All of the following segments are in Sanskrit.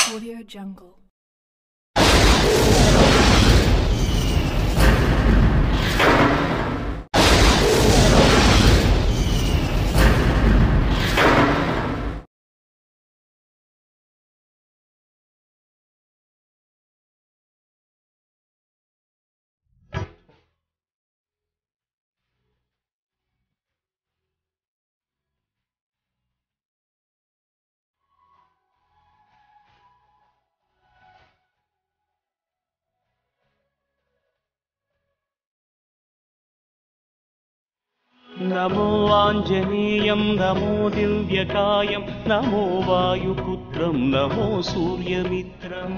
Audio Jungle. नमो आञ्जनेयं नमो दिव्यकायं नमो वायुपुत्रं नमो सूर्यमित्रं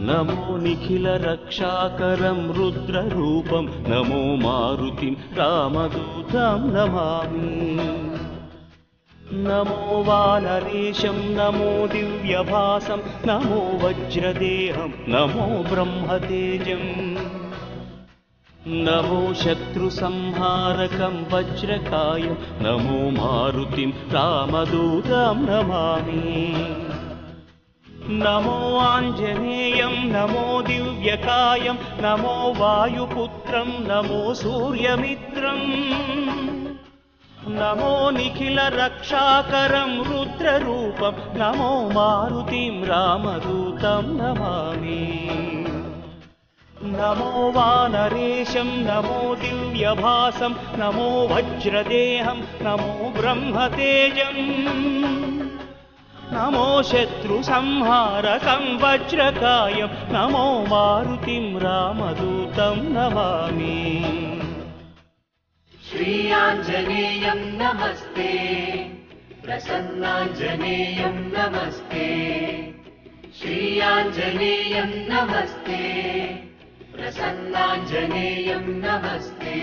नमो निखिलरक्षाकरं रुद्ररूपं नमो मारुतिं रामदूतं नमामि नमो वानरेशं नमो दिव्यभासं नमो वज्रदेहं नमो ब्रह्मतेजम् नमो शत्रुसंहारकं वज्रकायं नमो मारुतिं रामदूतं नमामि नमो आञ्जनेयं नमो दिव्यकायं नमो वायुपुत्रं नमो सूर्यमित्रं नमो निखिलरक्षाकरं रुद्ररूपं नमो मारुतिं रामदूतं नमामि नमो वानरेशं नमो दिव्यभासं नमो वज्रदेहं नमो ब्रह्मतेजम् नमो शत्रुसंहारकं वज्रकायं नमो मारुतिं रामदूतं नमामि श्रीयाञ्जनेयं नमस्ते प्रसन्नाञ्जनेयं नमस्ते श्रीयाञ्जनेयं नमस्ते प्रसन्नाञ्जनेयं नमस्ते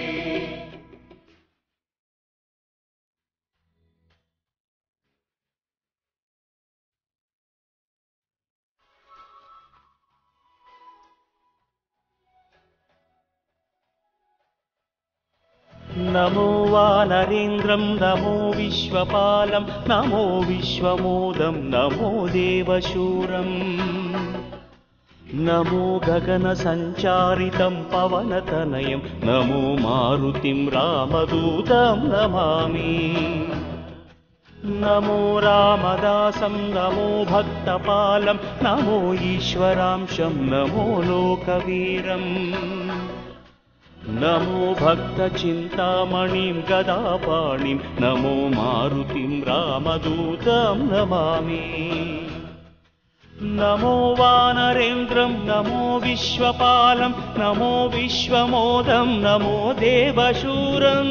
नमो वानरेन्द्रं नमो विश्वपालं नमो विश्वमोदं नमो देवशूरम् नमो गगनसञ्चारितं पवनतनयं नमो मारुतिं रामदूतं नमामि नमो रामदासं नमो भक्तपालं नमो ईश्वरांशं नमो लोकवीरम् नमो भक्तचिन्तामणिं गदापाणिं नमो मारुतिं रामदूतं नमामि नमो वानरेन्द्रं नमो विश्वपालं नमो विश्वमोदं नमो देवशूरम्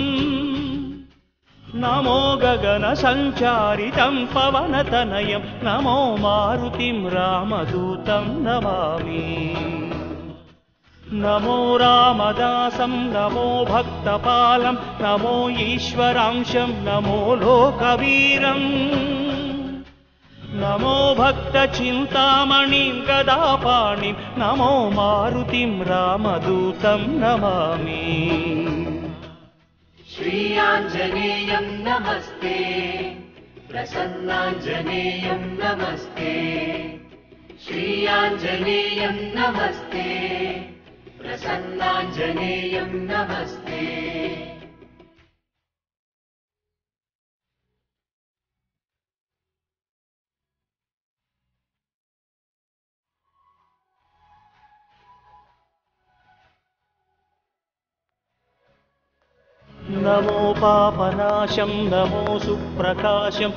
नमो गगनसञ्चारितं पवनतनयं नमो मारुतिं रामदूतं नमामि नमो रामदासं नमो भक्तपालं नमो ईश्वरांशं नमो लोकवीरम् नमो भक्तचिन्तामणिं गदापाणिं नमो मारुतिं रामदूतं नमामि श्रीयाञ्जनेयं नमस्ते प्रसन्नाञ्जनेयं नमस्ते श्रीयाञ्जनेयं नमस्ते प्रसन्नाञ्जनेयं नमस्ते नमो पापनाशं नमो सुप्रकाशं